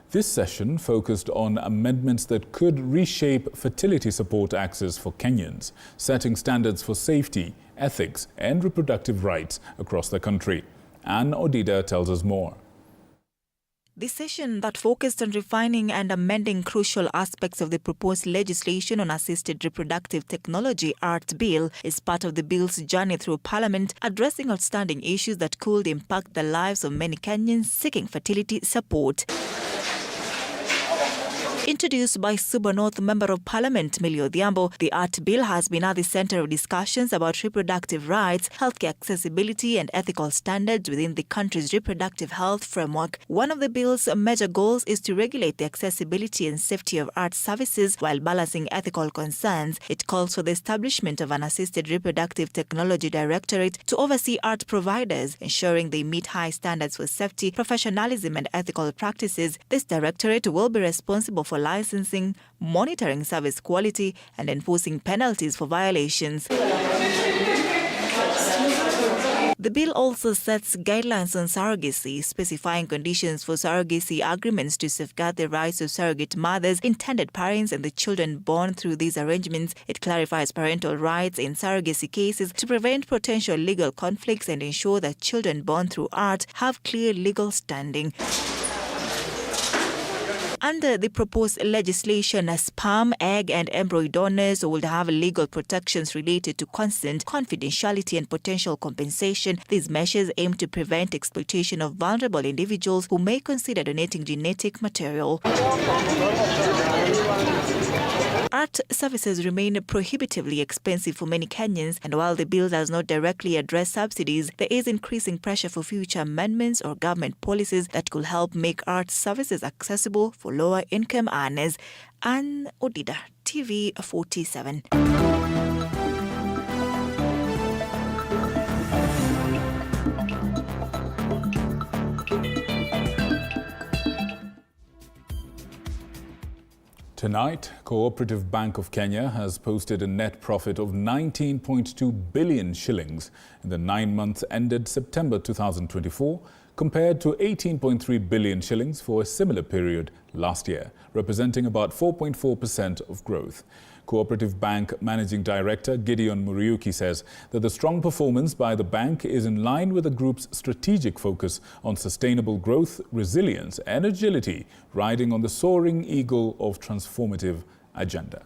This session focused on amendments that could reshape fertility support access for Kenyans, setting standards for safety, ethics and reproductive rights across the country. Anne Odida tells us more. The session that focused on refining and amending crucial aspects of the proposed legislation on assisted reproductive technology (ART) bill is part of the bill's journey through Parliament, addressing outstanding issues that could impact the lives of many Kenyans seeking fertility support. Introduced by Suba North Member of Parliament Millie Odhiambo, the art bill has been at the center of discussions about reproductive rights, healthcare accessibility and ethical standards within the country's reproductive health framework. One of the bill's major goals is to regulate the accessibility and safety of art services while balancing ethical concerns. It calls for the establishment of an assisted reproductive technology directorate to oversee art providers, ensuring they meet high standards for safety, professionalism and ethical practices. This directorate will be responsible for licensing, monitoring service quality and enforcing penalties for violations. The bill also sets guidelines on surrogacy, specifying conditions for surrogacy agreements to safeguard the rights of surrogate mothers, intended parents and the children born through these arrangements. It clarifies parental rights in surrogacy cases to prevent potential legal conflicts and ensure that children born through art have clear legal standing. Under the proposed legislation, sperm, egg and embryo donors would have legal protections related to consent, confidentiality and potential compensation. These measures aim to prevent exploitation of vulnerable individuals who may consider donating genetic material. Art services remain prohibitively expensive for many Kenyans, and while the bill does not directly address subsidies, there is increasing pressure for future amendments or government policies that could help make art services accessible for lower-income earners. Ann Odida, TV47. Tonight, Cooperative Bank of Kenya has posted a net profit of 19.2 billion shillings in the 9 months ended September 2024, compared to 18.3 billion shillings for a similar period last year, representing about 4.4% of growth. Cooperative Bank Managing Director Gideon Muyakane says that the strong performance by the bank is in line with the group's strategic focus on sustainable growth, resilience and agility, riding on the soaring eagle of transformative agenda.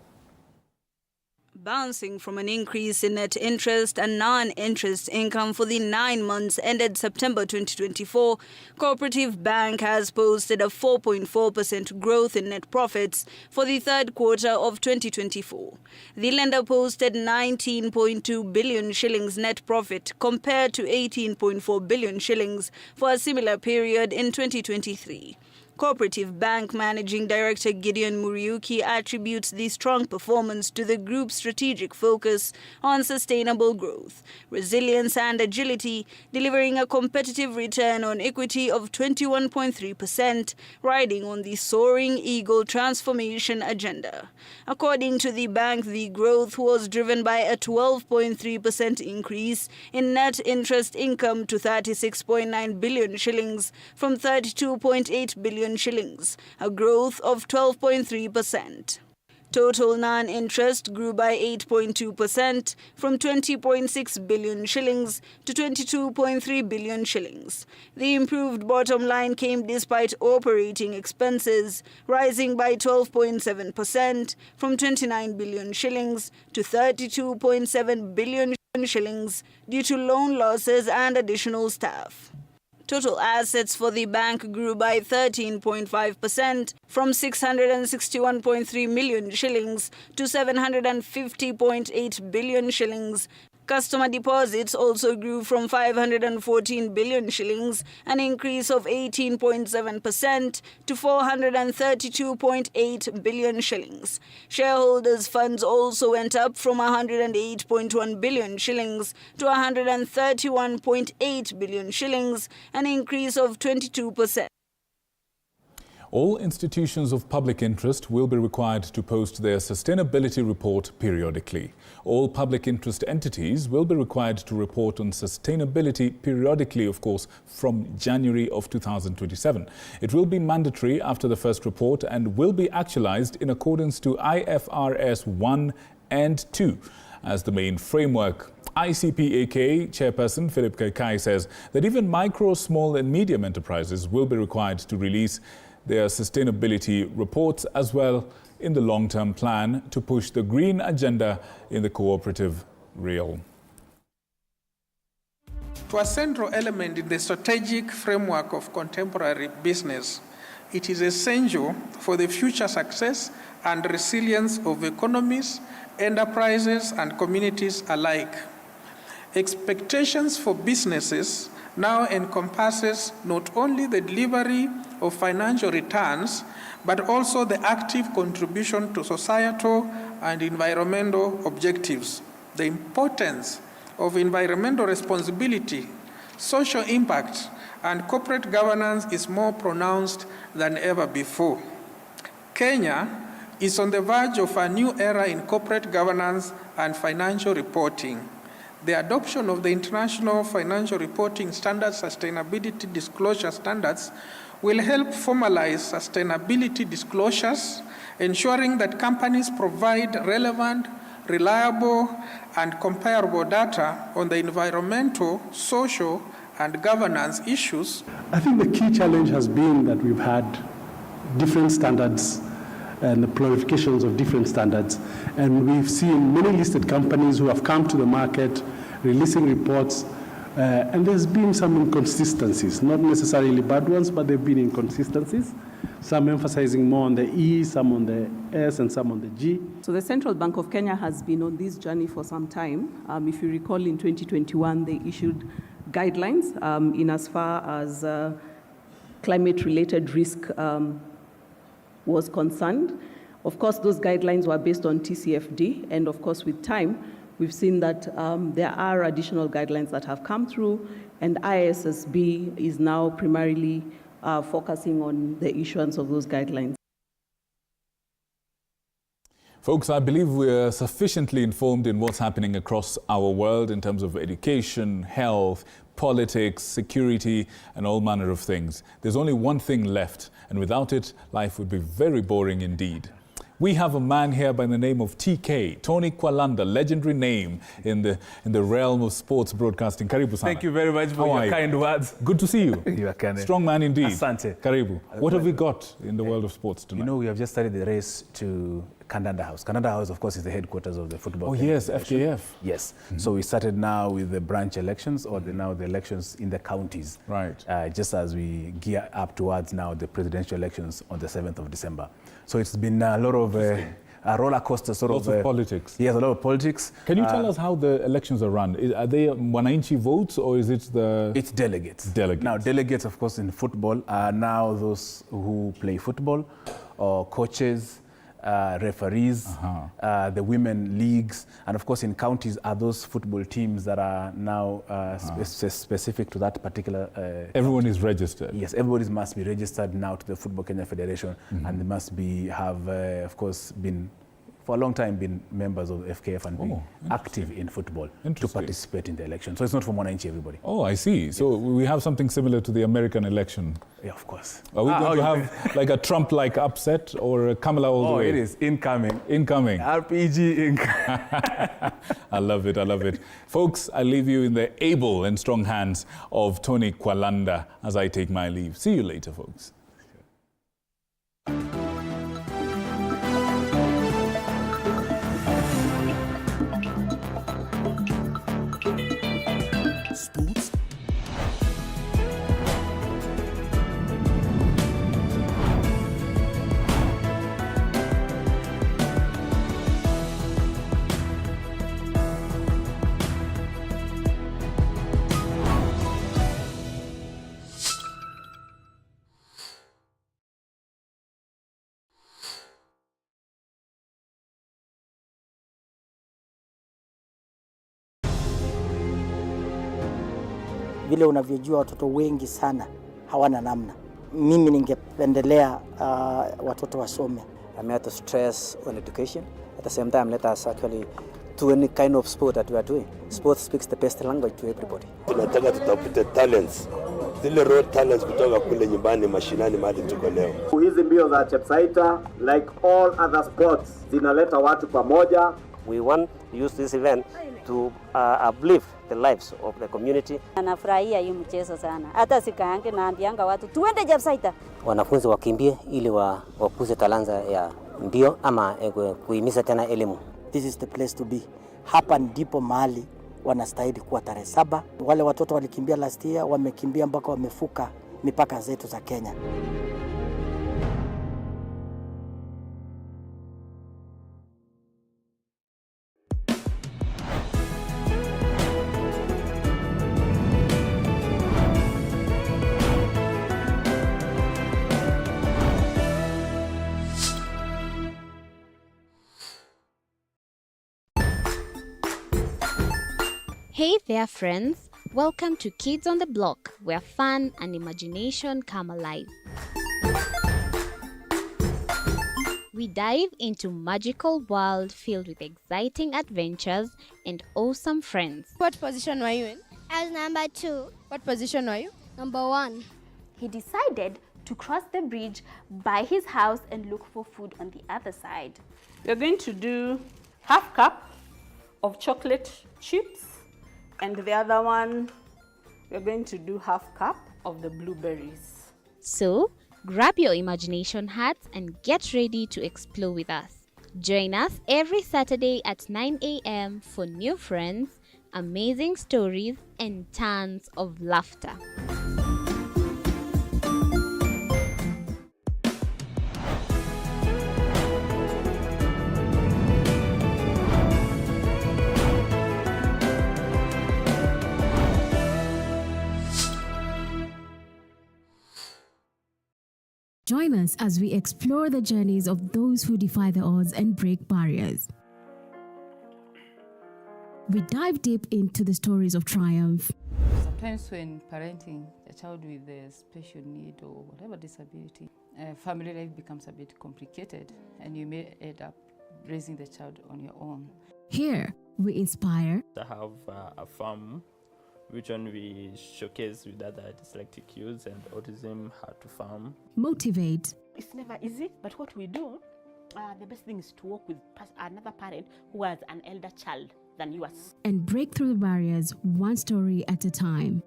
Bouncing from an increase in net interest and non-interest income for the 9 months ended September 2024, Cooperative Bank has posted a 4.4% growth in net profits for the third quarter of 2024. The lender posted 19.2 billion shillings net profit compared to 18.4 billion shillings for a similar period in 2023. Cooperative Bank Managing Director Gideon Muyakane attributes the strong performance to the group's strategic focus on sustainable growth, resilience and agility, delivering a competitive return on equity of 21.3%, riding on the soaring eagle transformation agenda. According to the bank, the growth was driven by a 12.3% increase in net interest income to 36.9 billion shillings from 32.8 billion shillings, a growth of 12.3%. Total non-interest grew by 8.2% from 20.6 billion shillings to 22.3 billion shillings. The improved bottom line came despite operating expenses rising by 12.7% from 29 billion shillings to 32.7 billion shillings due to loan losses and additional staff. Total assets for the bank grew by 13.5% from 661.3 million shillings to 750.8 billion shillings. Customer deposits also grew from 514 billion shillings, an increase of 18.7% to 432.8 billion shillings. Shareholders' funds also went up from 108.1 billion shillings to 131.8 billion shillings, an increase of 22%. All institutions of public interest will be required to post their sustainability report periodically. All public interest entities will be required to report on sustainability periodically, of course, from January of 2027. It will be mandatory after the first report and will be actualized in accordance to IFRS 1 and 2 as the main framework. ICPAK Chairperson Philip Kaikai says that even micro, small and medium enterprises will be required to release their sustainability reports as well in the long-term plan to push the green agenda in the cooperative realm. To a central element in the strategic framework of contemporary business it is essential for the future success and resilience of economies, enterprises, and communities alike. Expectations for businesses now encompasses not only the delivery of financial returns, but also the active contribution to societal and environmental objectives. The importance of environmental responsibility, social impact, and corporate governance is more pronounced than ever before. Kenya is on the verge of a new era in corporate governance and financial reporting. The adoption of the International Financial Reporting Standards Sustainability Disclosure Standards will help formalize sustainability disclosures, ensuring that companies provide relevant, reliable, and comparable data on the environmental, social, and governance issues. I think the key challenge has been that we've had different standards and the prolifications of different standards. And we've seen many listed companies who have come to the market releasing reports, and there's been some inconsistencies, not necessarily bad ones, but there have been inconsistencies, some emphasizing more on the E, some on the S, and some on the G. So the Central Bank of Kenya has been on this journey for some time. If you recall, in 2021, they issued guidelines in as far as climate-related risk was concerned. Of course, those guidelines were based on TCFD, and of course, with time, we've seen that there are additional guidelines that have come through, and ISSB is now primarily focusing on the issuance of those guidelines. Folks, I believe we're sufficiently informed in what's happening across our world in terms of education, health, politics, security, and all manner of things. There's only one thing left, and without it, life would be very boring indeed. We have a man here by the name of TK, Tony Kwalanda, legendary name in the realm of sports broadcasting. Karibu sana. Thank you very much for your kind words. Good to see you. Muyakane. Strong man indeed. Asante. Karibu. What have we got in the world of sports tonight? You know, we have just started the race to Kandanda House. Kandanda House, of course, is the headquarters of the football. Oh yes, FKF. Yes. So we started now with the branch elections, or now the elections in the counties. Right. Just as we gear up towards now the presidential elections on the 7th of December. So it's been a lot of a roller coaster Lots of politics. Yes, a lot of politics. Can you tell us how the elections are run? Are they wananchi votes, or is it the... It's delegates. Delegates. Now, delegates, of course, in football are now those who play football, or coaches, referees, the women leagues, and of course in counties are those football teams that are now specific to that particular... Everyone is registered? Yes, everybody must be registered now to the Football Kenya Federation, and they must have, of course, been for a long time been members of FKF and been active in football to participate in the election. So it's not for Mwananchi, everybody. Oh, I see. So we have something similar to the American election. Yeah, of course. Are we going to have like a Trump-like upset or a Kamala all the way? Oh, it is incoming. Incoming. RPG incoming. I love it. I love it. Folks, I leave you in the able and strong hands of Tony Kwalanda as I take my leave. See you later, folks. Sports. Vile unavyojua watoto wengi sana hawana namna. Mimi ningependelea watoto wasome. I'm here to stress on education. At the same time, let us actually do any kind of sport that we are doing. Sport speaks the best language to everybody. Tunataka tutafute talents. Zile raw talents kutoka kule nyumbani mashinani mahali tuko leo. Hizi mbio za Chepsaita, like all other sports, zinaleta watu pamoja. We want to use this event to uplift the lives of the community. Anafurahia hii mchezo sana. Hata sikaange naambianga watu tuende Chepsaita. Wanafunzi wakimbie ili wakuze talanta ya mbio ama kuhimiza tena elimu. This is the place to be. Hapa ndipo mahali wanastahili kuwa tarehe 7. Wale watoto walikimbia last year, wamekimbia mpaka wamefuka mipaka zetu za Kenya. Hey there, friends. Welcome to Kids on the Block, where fun and imagination come alive. We dive into magical world filled with exciting adventures and awesome friends. What position were you in? I was number 2. What position were you? Number 1. He decided to cross the bridge by his house and look for food on the other side. We're going to do half cup of chocolate chips, and the other one, we're going to do half cup of the blueberries. So, grab your imagination hats and get ready to explore with us. Join us every Saturday at 9 a.m. for new friends, amazing stories, and tons of laughter. Join us as we explore the journeys of those who defy the odds and break barriers. We dive deep into the stories of triumph. Sometimes when parenting a child with a special need or whatever disability, family life becomes a bit complicated and you may end up raising the child on your own. Here, we inspire. I have a farm which one we showcase with other dyslexic youths and autism, how to farm. Motivate. It's never easy, but what we do, the best thing is to work with another parent who has an elder child than yours. And break through the barriers one story at a time.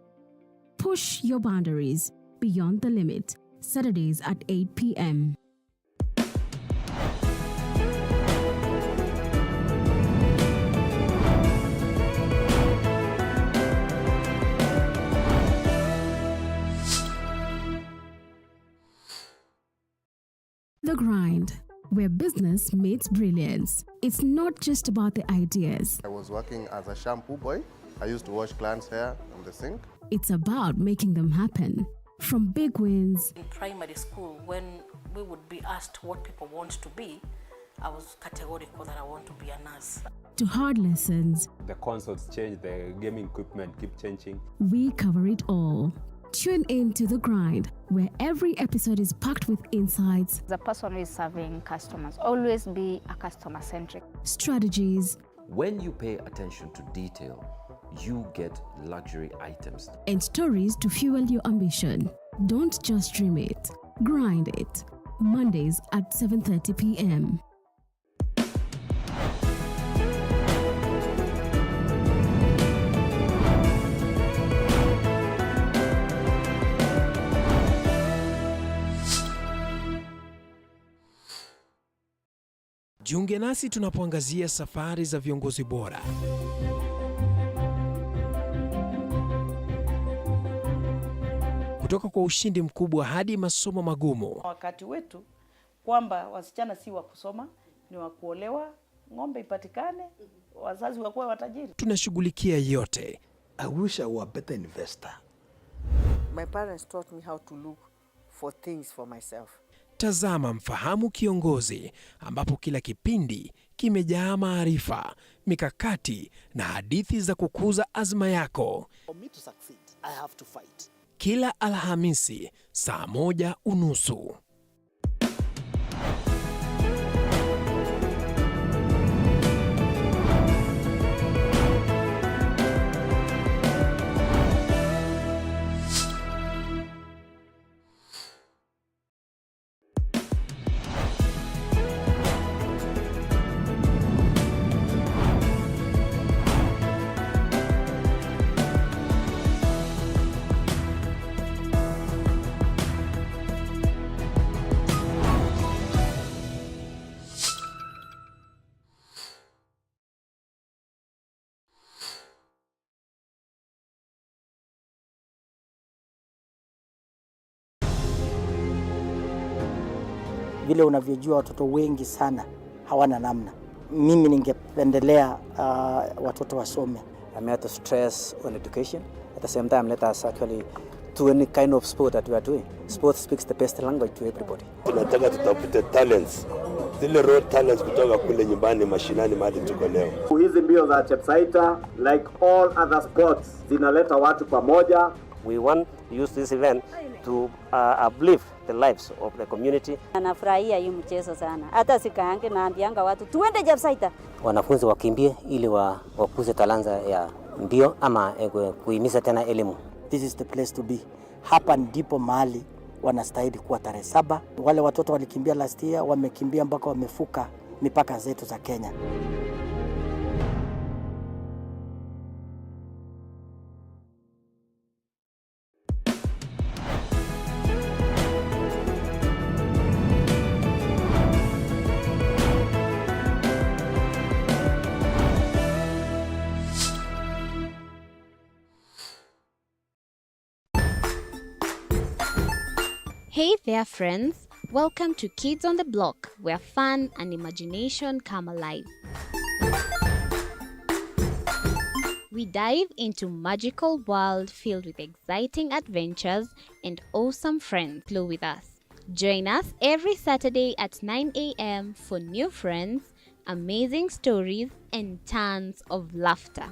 Push your boundaries beyond the limit. Saturdays at 8 p.m. The Grind, where business meets brilliance. It's not just about the ideas. I was working as a shampoo boy. I used to wash clients' hair on the sink. It's about making them happen. From big wins. In primary school, when we would be asked what people want to be, I was categorical that I want to be a nurse. To hard lessons. The consoles change, the gaming equipment keep changing. We cover it all. Tune in to The Grind, where every episode is packed with insights. The person who is serving customers, always be a customer-centric. Strategies. When you pay attention to detail, you get luxury items. And stories to fuel your ambition. Don't just dream it, grind it. Mondays at 7:30 p.m. Jiunge nasi tunapoangazia safari za viongozi bora. Kutoka kwa ushindi mkubwa hadi masomo magumu. Wakati wetu kwamba wasichana si wa kusoma, ni wa kuolewa, ng'ombe ipatikane, wazazi wakuwa watajiri. Tunashughulikia yote. I wish I were a better investor. My parents taught me how to look for things for myself. Tazama Mfahamu Kiongozi, ambapo kila kipindi kimejaa maarifa, mikakati na hadithi za kukuza azma yako. For me to succeed, I have to fight. Kila Alhamisi saa 1:30. Vile unavyojua watoto wengi sana hawana namna. Mimi ningependelea watoto wasome. I'm here to stress on education. At the same time, let us actually do any kind of sport that we are doing. Sport speaks the best language to everybody. Tunataka tutafute talents zile raw talents kutoka kule nyumbani mashinani mahali tuko leo. Hizi mbio za Chepsaita, like all other sports, zinaleta watu pamoja. We want to use this event to uplift the lives of the community. Anafurahia hii mchezo sana. Hata sikaange naambianga watu tuende Chepsaita. Wanafunzi wakimbie ili wakuze talanta ya mbio ama kuhimiza tena elimu. This is the place to be. Hapa ndipo mahali wanastahili kuwa tarehe 7. Wale watoto walikimbia last year, wamekimbia mpaka wamefuka mipaka zetu za Kenya. Hey there friends, welcome to Kids on the Block, where fun and imagination come alive. We dive into magical world filled with exciting adventures and awesome friends. Flow with us. Join us every Saturday at 9 a.m. for new friends, amazing stories, and tons of laughter.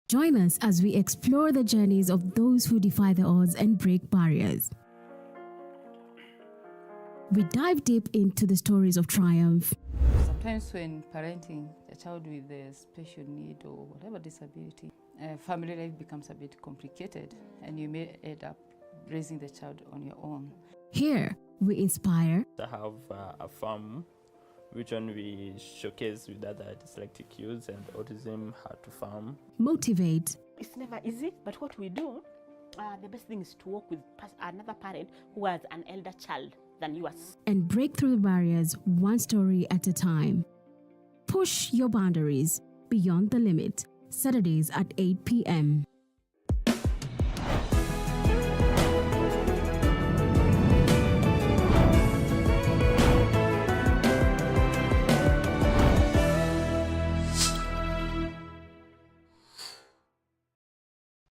Join us as we explore the journeys of those who defy the odds and break barriers. We dive deep into the stories of triumph. Sometimes when parenting a child with a special need or whatever disability, family life becomes a bit complicated and you may end up raising the child on your own. Here, we inspire. I have a farm which one we showcase with other dyslexic kids and autism how to farm. Motivate. It's never easy, but what we do, the best thing is to work with another parent who has an elder child than yours. And break through the barriers one story at a time. Push your boundaries beyond the limit. Saturdays at 8 p.m.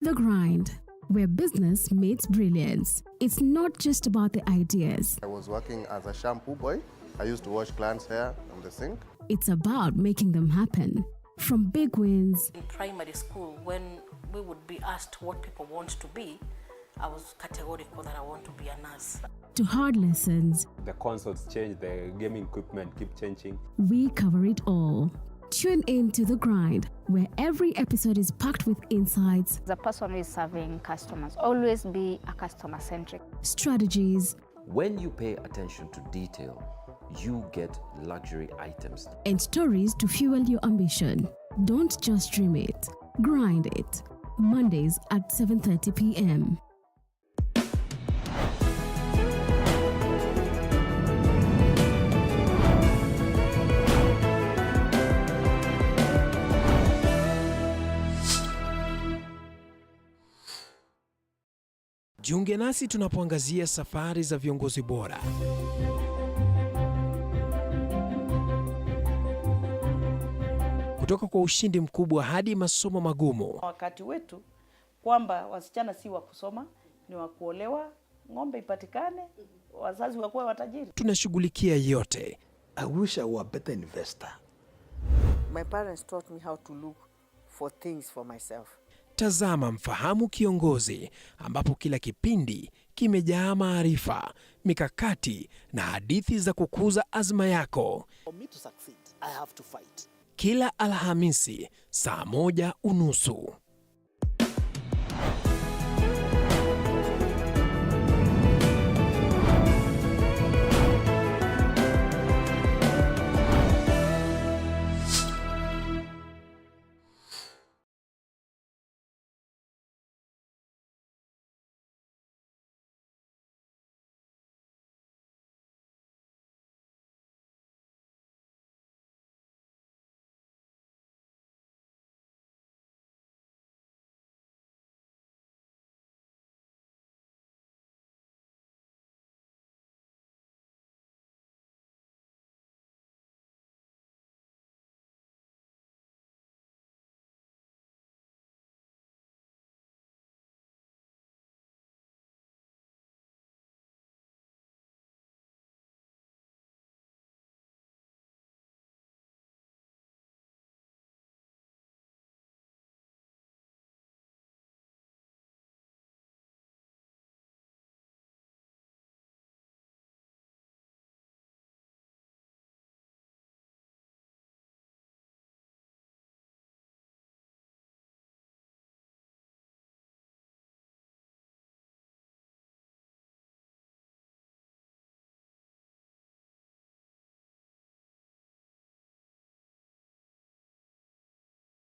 The Grind, where business meets brilliance. It's not just about the ideas. I was working as a shampoo boy. I used to wash clients' hair on the sink. It's about making them happen. From big wins. In primary school, when we would be asked what people want to be, I was categorical that I want to be a nurse. To hard lessons. The consoles change, the gaming equipment keep changing. We cover it all. Tune in to The Grind, where every episode is packed with insights. The person who is serving customers, always be a customer-centric. Strategies. When you pay attention to detail, you get luxury items. And stories to fuel your ambition. Don't just dream it, grind it. Mondays at 7:30 p.m. Jiunge nasi tunapoangazia safari za viongozi bora. Kutoka kwa ushindi mkubwa hadi masomo magumu. Wakati wetu kwamba wasichana si wa kusoma, ni wa kuolewa, ng'ombe ipatikane, wazazi wakuwe watajiri. Tunashughulikia yote. I wish I were a better investor. My parents taught me how to look for things for myself. Tazama Mfahamu Kiongozi, ambapo kila kipindi kimejaa maarifa, mikakati na hadithi za kukuza azma yako. For me to succeed, I have to fight. Kila Alhamisi saa 1:30.